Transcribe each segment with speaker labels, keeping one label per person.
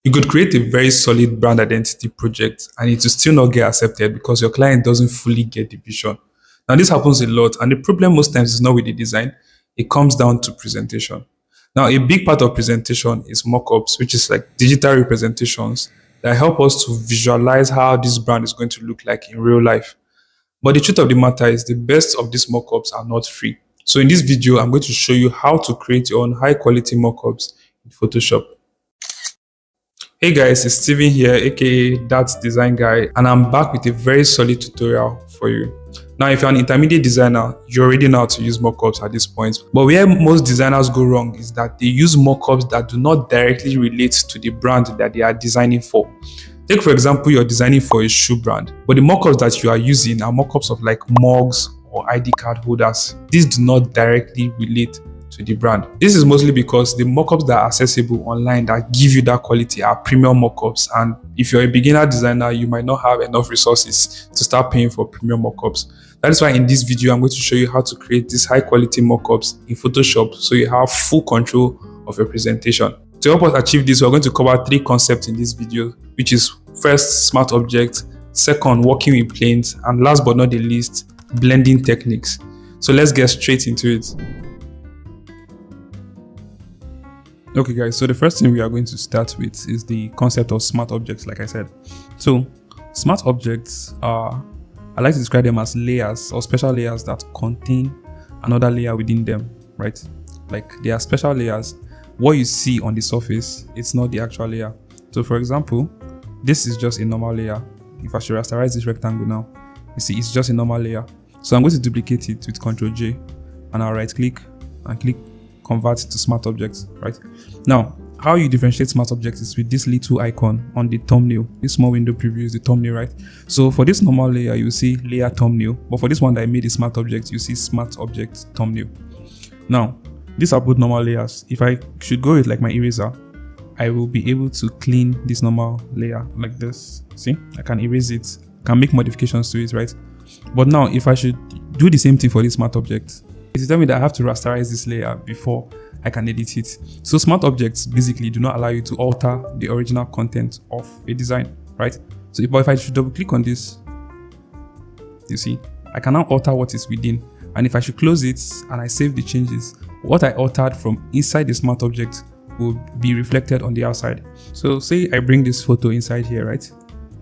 Speaker 1: You could create a very solid brand identity project and it will still not get accepted because your client doesn't fully get the vision. Now, this happens a lot, and the problem most times is not with the design, it comes down to presentation. Now, a big part of presentation is mockups, which is like digital representations that help us to visualize how this brand is going to look like in real life. But the truth of the matter is, the best of these mockups are not free. So, in this video, I'm going to show you how to create your own high quality mockups in Photoshop. Hey guys, it's Steven here, aka That's Design Guy, and I'm back with a very solid tutorial for you. Now, if you're an intermediate designer, you already know how to use mockups at this point. But where most designers go wrong is that they use mockups that do not directly relate to the brand that they are designing for. Take for example, you're designing for a shoe brand, but the mockups that you are using are mockups of like mugs or ID card holders. These do not directly relate to the brand. This is mostly because the mockups that are accessible online that give you that quality are premium mockups, and if you're a beginner designer, you might not have enough resources to start paying for premium mockups. That is why in this video, I'm going to show you how to create these high quality mockups in Photoshop so you have full control of your presentation. To help us achieve this, we're going to cover three concepts in this video, which is first, smart objects, second, working with planes, and last but not the least, blending techniques. So let's get straight into it. Okay guys, so the first thing we are going to start with is the concept of smart objects, like I said. So smart objects are, I like to describe them as layers or special layers that contain another layer within them, right? Like they are special layers. What you see on the surface, it's not the actual layer. So for example, this is just a normal layer. If I should rasterize this rectangle now, you see it's just a normal layer. So I'm going to duplicate it with Ctrl J, and I'll right click and click convert to smart objects, right? Now, how you differentiate smart objects is with this little icon on the thumbnail. This small window preview is the thumbnail, right? So for this normal layer, you see layer thumbnail, but for this one that I made a smart object, you see smart object thumbnail. Now, these are both normal layers. If I should go with like my eraser, I will be able to clean this normal layer like this. See, I can erase it, can make modifications to it, right? But now, if I should do the same thing for this smart object, it will tell me that I have to rasterize this layer before I can edit it. So smart objects basically do not allow you to alter the original content of a design, right? So if I should double click on this, you see, I can now alter what is within. And if I should close it and I save the changes, what I altered from inside the smart object will be reflected on the outside. So say I bring this photo inside here, right?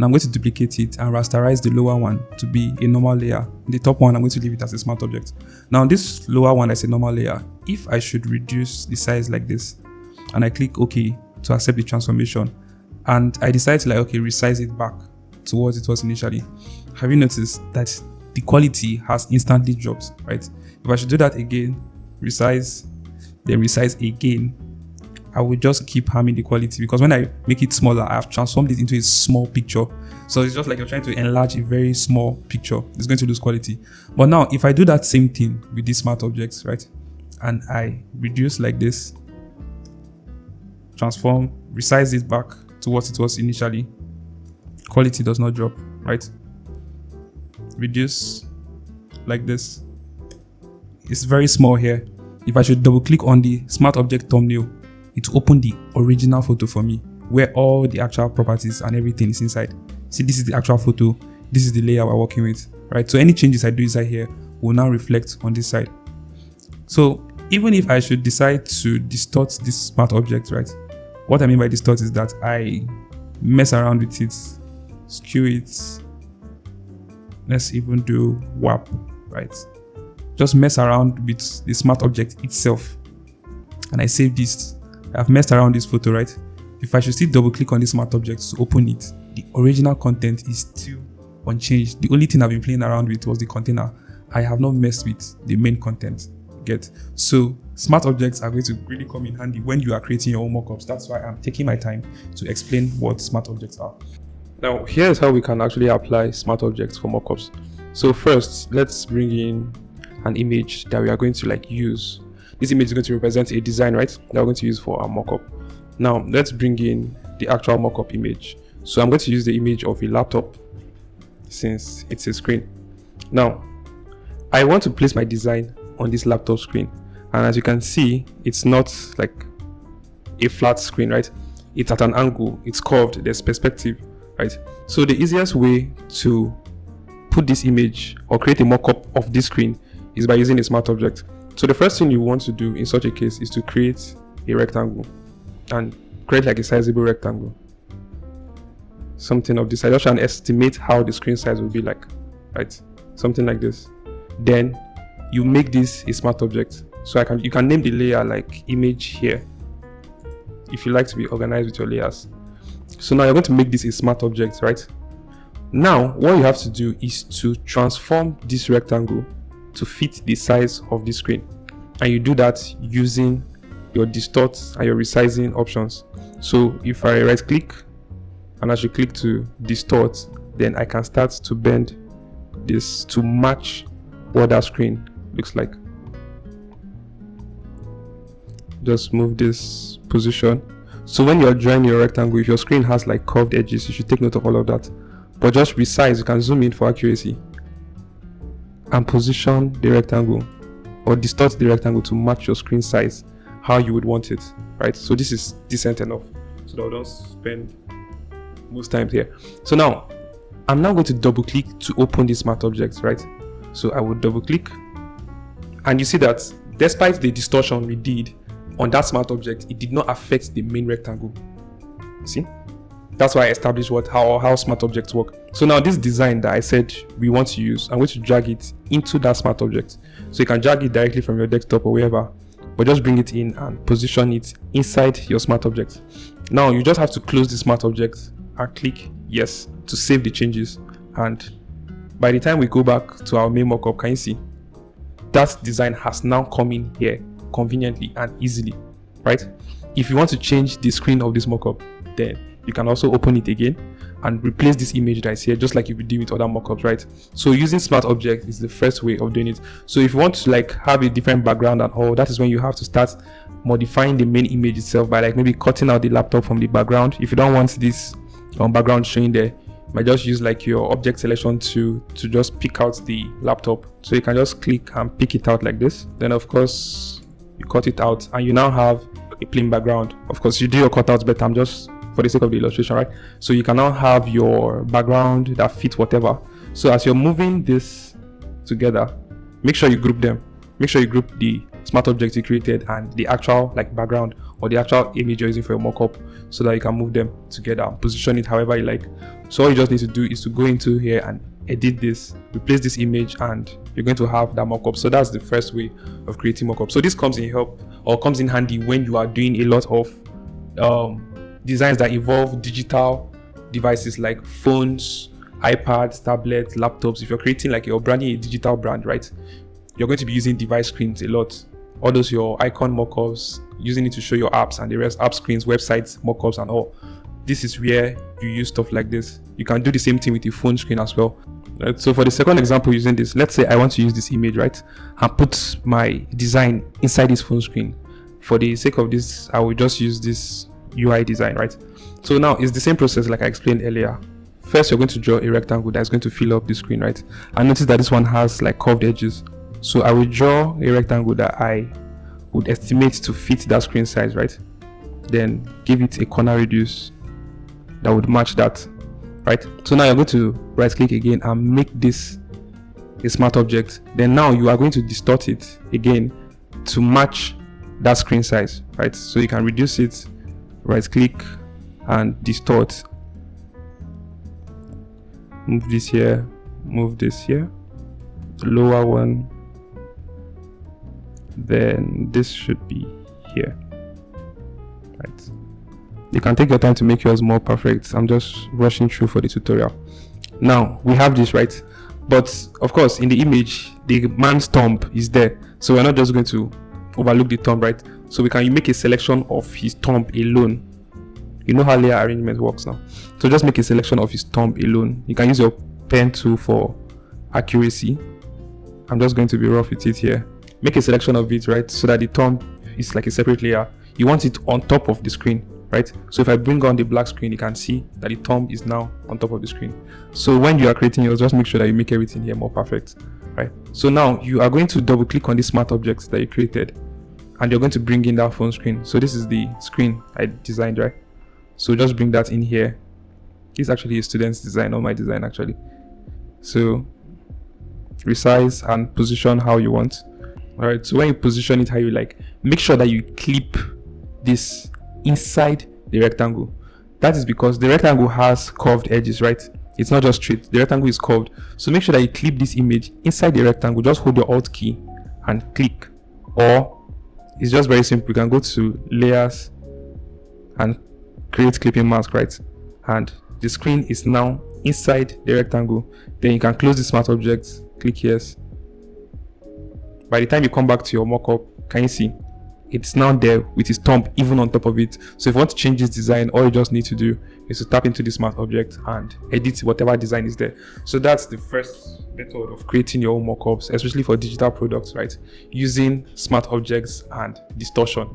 Speaker 1: Now I'm going to duplicate it and rasterize the lower one to be a normal layer. The top one, I'm going to leave it as a smart object. Now this lower one is a normal layer. If I should reduce the size like this, and I click OK to accept the transformation, and I decide to like, okay, resize it back to what it was initially, have you noticed that the quality has instantly dropped, right? If I should do that again, resize, then resize again, I will just keep harming the quality, because when I make it smaller, I have transformed it into a small picture. So it's just like you're trying to enlarge a very small picture. It's going to lose quality. But now, if I do that same thing with these smart objects, right, and I reduce like this, transform, resize it back to what it was initially, quality does not drop, right? Reduce like this. It's very small here. If I should double click on the smart object thumbnail, it will open the original photo for me, where all the actual properties and everything is inside. See, this is the actual photo. This is the layer we're working with, right? So any changes I do inside here will now reflect on this side. So even if I should decide to distort this smart object, right? What I mean by distort is that I mess around with it, skew it. Let's even do warp, right? Just mess around with the smart object itself. And I save this. I've messed around this photo, right? If I should still double click on this smart object to open it, the original content is still unchanged. The only thing I've been playing around with was the container. I have not messed with the main content. Get? So smart objects are going to really come in handy when you are creating your own mockups. That's why I'm taking my time to explain what smart objects are. Now, here's how we can actually apply smart objects for mockups. So first, let's bring in an image that we are going to like use. This image is going to represent a design, right, that we're going to use for our mockup. Now, let's bring in the actual mockup image. So I'm going to use the image of a laptop since it's a screen. Now, I want to place my design on this laptop screen. And as you can see, it's not like a flat screen, right? it's at an angle, it's curved, there's perspective, right? So the easiest way to put this image or create a mock-up of this screen is by using a smart object. So the first thing you want to do in such a case is to create a rectangle, and create like a sizable rectangle, something of this size. Just try and estimate how the screen size will be like, right? Something like this. Then you make this a smart object. So you can name the layer like image here, if you like to be organized with your layers. So now you're going to make this a smart object, right? Now what you have to do is to transform this rectangle to fit the size of the screen, and you do that using your distort and your resizing options. So if I right click and as you click to distort, then I can start to bend this to match what that screen looks like. Just move this position. So when you're drawing your rectangle, if your screen has like curved edges, you should take note of all of that. But just resize, you can zoom in for accuracy and position the rectangle or distort the rectangle to match your screen size, how you would want it, right? So this is decent enough so that I don't spend most times here. So now I'm now going to double click to open this smart object, right? So I would double click, and you see that despite the distortion we did on that smart object, it did not affect the main rectangle. See, that's why I established how smart objects work. So now this design that I said we want to use, I'm going to drag it into that smart object. So you can drag it directly from your desktop or wherever, but just bring it in and position it inside your smart object. Now you just have to close the smart object and click yes to save the changes. And by the time we go back to our main mockup, can you see that design has now come in here conveniently and easily, right? If you want to change the screen of this mockup, then you can also open it again and replace this image that is here, just like you would do with other mockups, right? So using smart object is the first way of doing it. So if you want to like have a different background and all, that is when you have to start modifying the main image itself by like maybe cutting out the laptop from the background. If you don't want this background showing there, you might just use like your object selection to just pick out the laptop. So you can just click and pick it out like this. Then of course you cut it out and you now have a plain background. Of course you do your cutouts better, I'm just for the sake of the illustration, right? So you can now have your background that fits whatever. So as you're moving this together, make sure you group them. Make sure you group the smart objects you created and the actual like background or the actual image you're using for your mockup, so that you can move them together and position it however you like. So all you just need to do is to go into here and edit this, replace this image, and you're going to have that mockup. So that's the first way of creating mockup. So this comes in handy when you are doing a lot of designs that involve digital devices like phones, iPads, tablets, laptops. If you're creating like you're branding a digital brand, right, you're going to be using device screens a lot. All those your icon mockups, using it to show your apps and the rest, app screens, websites, mockups and all. This is where you use stuff like this. You can do the same thing with your phone screen as well. Right? So for the second example using this, let's say I want to use this image, right, and put my design inside this phone screen. For the sake of this, I will just use this UI design, right? So now it's the same process like I explained earlier. First, you're going to draw a rectangle that's going to fill up the screen, right? And notice that this one has like curved edges. So I will draw a rectangle that I would estimate to fit that screen size, right? Then give it a corner radius that would match that, right? So now you're going to right click again and make this a smart object. Then now you are going to distort it again to match that screen size, right? So you can reduce it, right click and distort. Move this here, move this here, the lower one, then this should be here, right? You can take your time to make yours more perfect. I'm just rushing through for the tutorial. Now we have this, right? But of course in the image the man's thumb is there, so we're not just going to overlook the thumb, right? So we can make a selection of his thumb alone. You know how layer arrangement works now. So just make a selection of his thumb alone. You can use your pen tool for accuracy. I'm just going to be rough with it here. Make a selection of it, right, so that the thumb is like a separate layer. You want it on top of the screen, right? So if I bring on the black screen, you can see that the thumb is now on top of the screen. So when you are creating yours, just make sure that you make everything here more perfect, right? So now you are going to double click on the smart objects that you created, and you're going to bring in that phone screen. So this is the screen I designed, right? So just bring that in here. This is actually a student's design, not my design actually. So resize and position how you want. All right, so when you position it how you like, make sure that you clip this inside the rectangle. That is because the rectangle has curved edges, right? It's not just straight, the rectangle is curved. So make sure that you clip this image inside the rectangle. Just hold your Alt key and click, or it's just very simple. You can go to layers and create clipping mask, right? And the screen is now inside the rectangle. Then you can close the smart object, click yes. By the time you come back to your mockup, can you see it's now there with his thumb even on top of it? So if you want to change this design, all you just need to do is to tap into the smart object and edit whatever design is there. So that's the first method of creating your own mockups, especially for digital products, right? Using smart objects and distortion.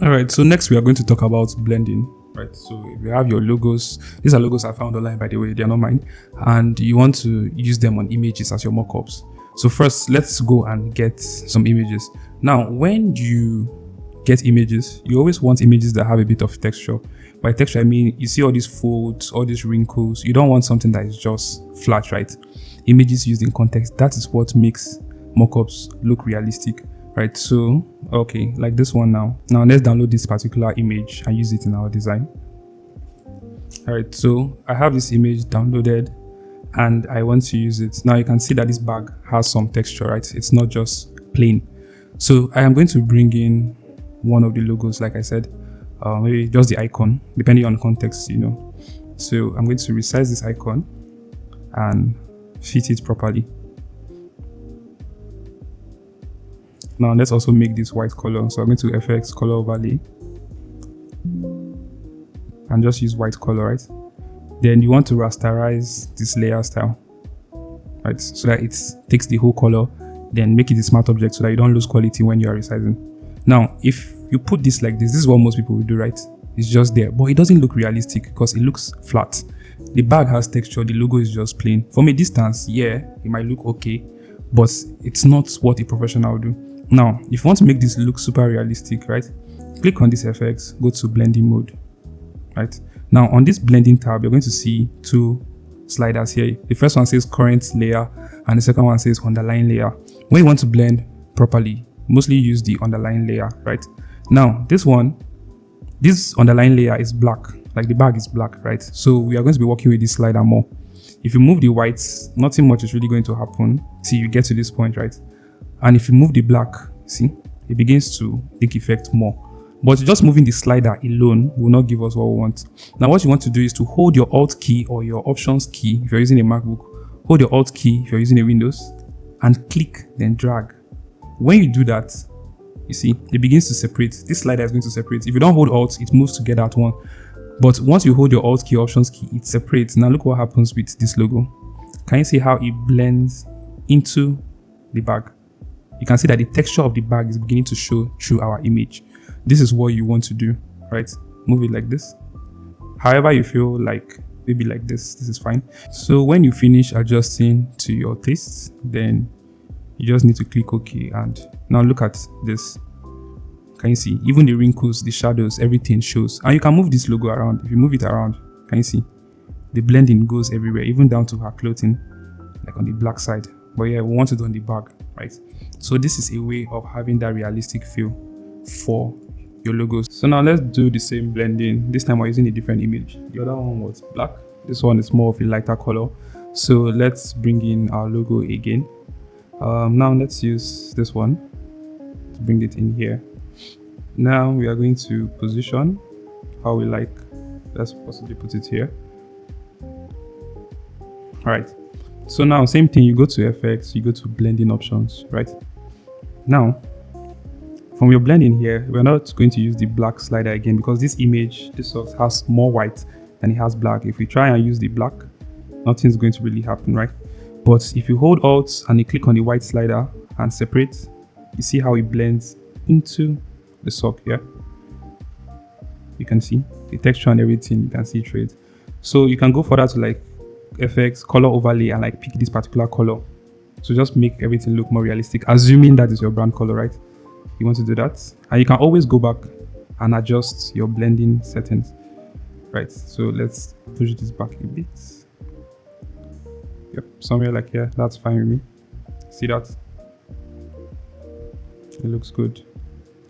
Speaker 1: All right, so next we are going to talk about blending, right? So if you have your logos, these are logos I found online, by the way, they are not mine, and you want to use them on images as your mockups. So first, let's go and get some images. Now, when you get images, you always want images that have a bit of texture. By texture, I mean, you see all these folds, all these wrinkles. You don't want something that is just flat, right? Images used in context, that is what makes mockups look realistic. Right, so okay, like this one now. Now let's download this particular image and use it in our design. All right, so I have this image downloaded and I want to use it. Now you can see that this bag has some texture, right? It's not just plain. So I am going to bring in one of the logos, like I said, maybe just the icon, depending on context, you know. So I'm going to resize this icon and fit it properly. Now let's also make this white color. So I'm going to FX color overlay and just use white color, right? Then you want to rasterize this layer style, right? So that it takes the whole color, then make it a smart object so that you don't lose quality when you are resizing. Now, if you put this like this is what most people will do, right? It's just there, but it doesn't look realistic because it looks flat. The bag has texture, the logo is just plain. From a distance, yeah, it might look okay, but it's not what a professional will do. Now, if you want to make this look super realistic, right, click on this FX, go to blending mode, right? Now, on this blending tab, you're going to see two sliders here. The first one says current layer, and the second one says underlying layer. When you want to blend properly, mostly use the underlying layer, right? Now, this underlying layer is black, like the bag is black, right? So we are going to be working with this slider more. If you move the whites, nothing much is really going to happen till you get to this point, right? And if you move the black, see, it begins to take effect more. But just moving the slider alone will not give us what we want. Now, what you want to do is to hold your Alt key or your Options key if you're using a MacBook. Hold your Alt key if you're using a Windows and click, then drag. When you do that, you see, it begins to separate. This slider is going to separate. If you don't hold Alt, it moves together at one. But once you hold your Alt key, Options key, it separates. Now look what happens with this logo. Can you see how it blends into the bag? You can see that the texture of the bag is beginning to show through our image. This is what you want to do, right? Move it like this. However you feel like, maybe like this is fine. So when you finish adjusting to your tastes, then you just need to click OK. And now look at this. Can you see? Even the wrinkles, the shadows, everything shows. And you can move this logo around. If you move it around, can you see? The blending goes everywhere, even down to her clothing, like on the black side. But yeah, we want it on the bag, right? So this is a way of having that realistic feel for your logos. So now let's do the same blending. This time we're using a different image. The other one was black. This one is more of a lighter color. So let's bring in our logo again. Now let's use this one to bring it in here. Now we are going to position how we like. Let's possibly put it here. All right. So now same thing, you go to FX, you go to blending options, right? Now, from your blending here, we're not going to use the black slider again because this image, this source has more white than it has black. If we try and use the black, nothing's going to really happen, right? But if you hold Alt and you click on the white slider and separate, you see how it blends into the sock here. You can see the texture and everything, you can see trade. So you can go further to like FX, color overlay, and like pick this particular color. So just make everything look more realistic, assuming that is your brand color, right? you want to do that. And you can always go back and adjust your blending settings. Right, so let's push this back a bit. Yep, somewhere like here, that's fine with me. See that? It looks good.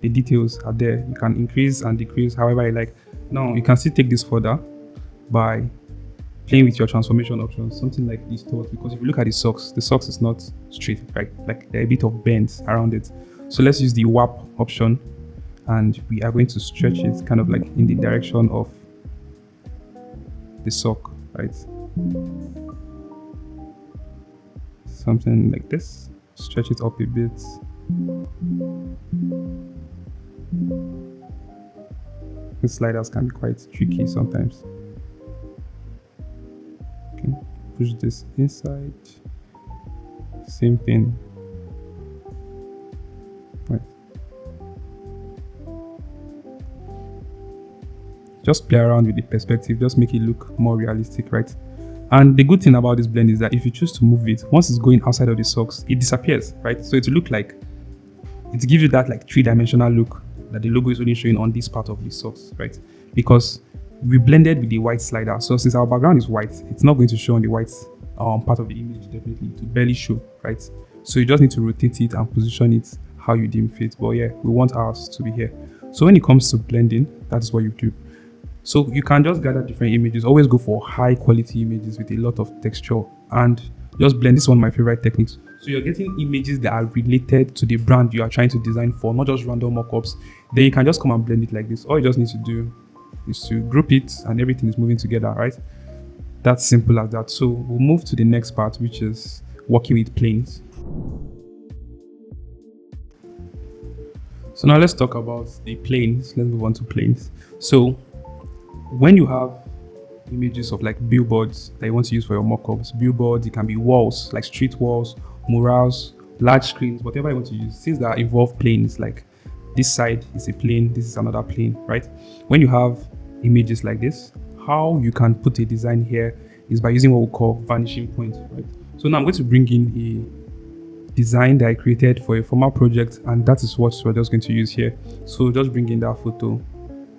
Speaker 1: The details are there. You can increase and decrease however you like. Now you can still take this further by playing with your transformation options, something like this thought, because if you look at the socks is not straight, right? Like there are a bit of bends around it. So let's use the warp option, and we are going to stretch it kind of like in the direction of the sock, right? Something like this. Stretch it up a bit. The sliders can be quite tricky sometimes. Okay, push this inside. Same thing. Right. Just play around with the perspective, just make it look more realistic, right? And the good thing about this blend is that if you choose to move it, once it's going outside of the socks, it disappears, right? So it will look like, it gives you that like three-dimensional look that the logo is only showing on this part of the socks, right? Because we blended with the white slider. So since our background is white, it's not going to show on the white part of the image, definitely. To barely show, right? So you just need to rotate it and position it how you deem fit. But yeah, we want ours to be here. So when it comes to blending, that's what you do. So you can just gather different images. Always go for high quality images with a lot of texture and just blend. This is one of my favorite techniques. So you're getting images that are related to the brand you are trying to design for, not just random mockups. Then you can just come and blend it like this. All you just need to do is to group it and everything is moving together, right? That's simple as that. So we'll move to the next part, which is working with planes. So now let's talk about the planes. Let's move on to planes. So when you have images of like billboards that you want to use for your mockups, billboards, it can be walls, like street walls, murals, large screens, whatever you want to use, things that involve planes, like this side is a plane, this is another plane, right? When you have images like this, how you can put a design here is by using what we call vanishing point, right? So now I'm going to bring in a design that I created for a former project, and that is what we're just going to use here. So just bring in that photo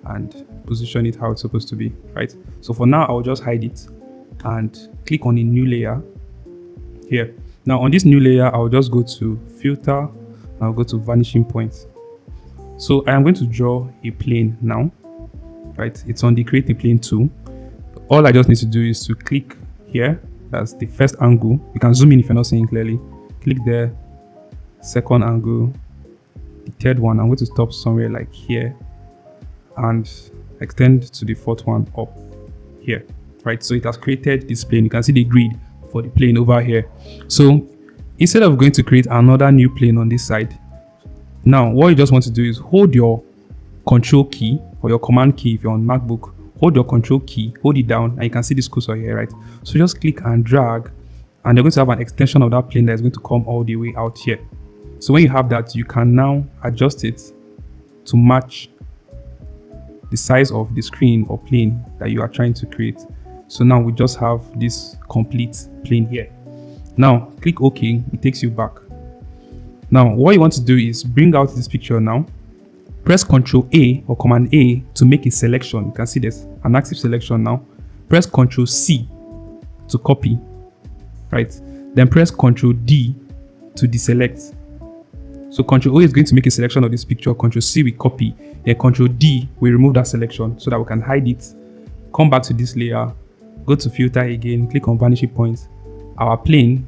Speaker 1: and position it how it's supposed to be, right? So for now, I'll just hide it and click on a new layer here. Now on this new layer, I'll just go to filter, I'll go to vanishing point. So I am going to draw a plane now, right? It's on the create a plane tool. All I just need to do is to click here. That's the first angle. You can zoom in if you're not seeing clearly. Click there, second angle, the third one. I'm going to stop somewhere like here and extend to the fourth one up here, right? So it has created this plane. You can see the grid for the plane over here. So instead of going to create another new plane on this side, now what you just want to do is hold your control key or your command key if you're on MacBook, hold your control key, hold it down, and you can see this cursor here, right? So just click and drag, and you're going to have an extension of that plane that is going to come all the way out here. So when you have that, you can now adjust it to match the size of the screen or plane that you are trying to create. So now we just have this complete plane here. Now click OK, it takes you back. Now what you want to do is bring out this picture now. Press Ctrl A or Command A to make a selection. You can see there's an active selection now. Press Ctrl C to copy, right? Then press Ctrl D to deselect. So Ctrl O is going to make a selection of this picture, Ctrl C will copy, then Ctrl D will remove that selection so that we can hide it. Come back to this layer, go to filter again, click on vanishing point. Our plane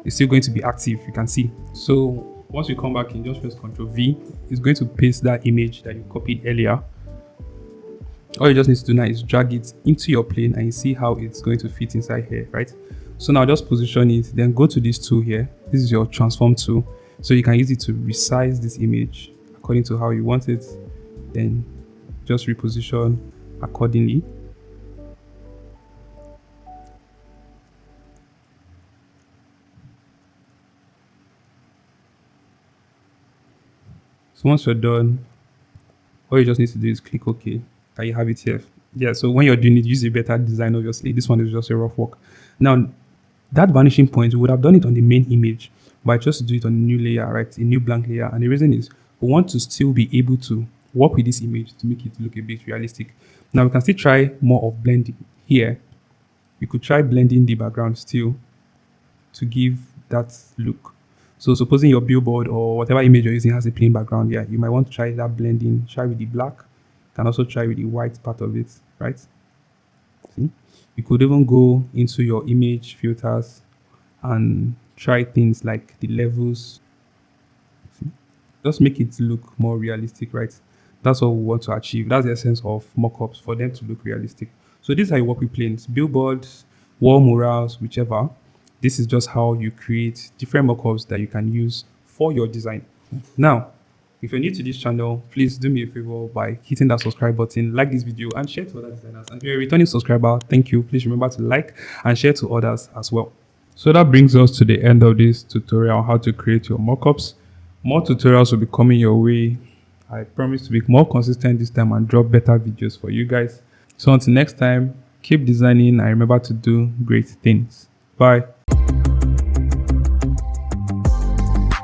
Speaker 1: is still going to be active, you can see. So once we come back in, just press Ctrl V. It's going to paste that image that you copied earlier. All you just need to do now is drag it into your plane and you see how it's going to fit inside here, right? So now just position it, then go to this tool here. This is your transform tool. So you can use it to resize this image according to how you want it. Then just reposition accordingly. So once you're done, all you just need to do is click OK, and you have it here. Yeah, so when you're doing it, use a better design, obviously. This one is just a rough work. Now, that vanishing point, we would have done it on the main image, but I chose to do it on a new layer, right? A new blank layer. And the reason is we want to still be able to work with this image to make it look a bit realistic. Now we can still try more of blending here. We could try blending the background still to give that look. So supposing your billboard or whatever image you're using has a plain background, yeah, you might want to try that blending. Try with the black. You can also try with the white part of it, right? See? You could even go into your image filters and try things like the levels. Just make it look more realistic, right? That's what we want to achieve. That's the essence of mockups, for them to look realistic. So this is how you work with planes, billboards, wall murals, whichever. This is just how you create different mockups that you can use for your design. Now, if you're new to this channel, please do me a favor by hitting that subscribe button, like this video, and share to other designers. And if you're a returning subscriber, thank you. Please remember to like and share to others as well. So that brings us to the end of this tutorial on how to create your mockups. More tutorials will be coming your way. I promise to be more consistent this time and drop better videos for you guys. So until next time, keep designing and remember to do great things. Bye.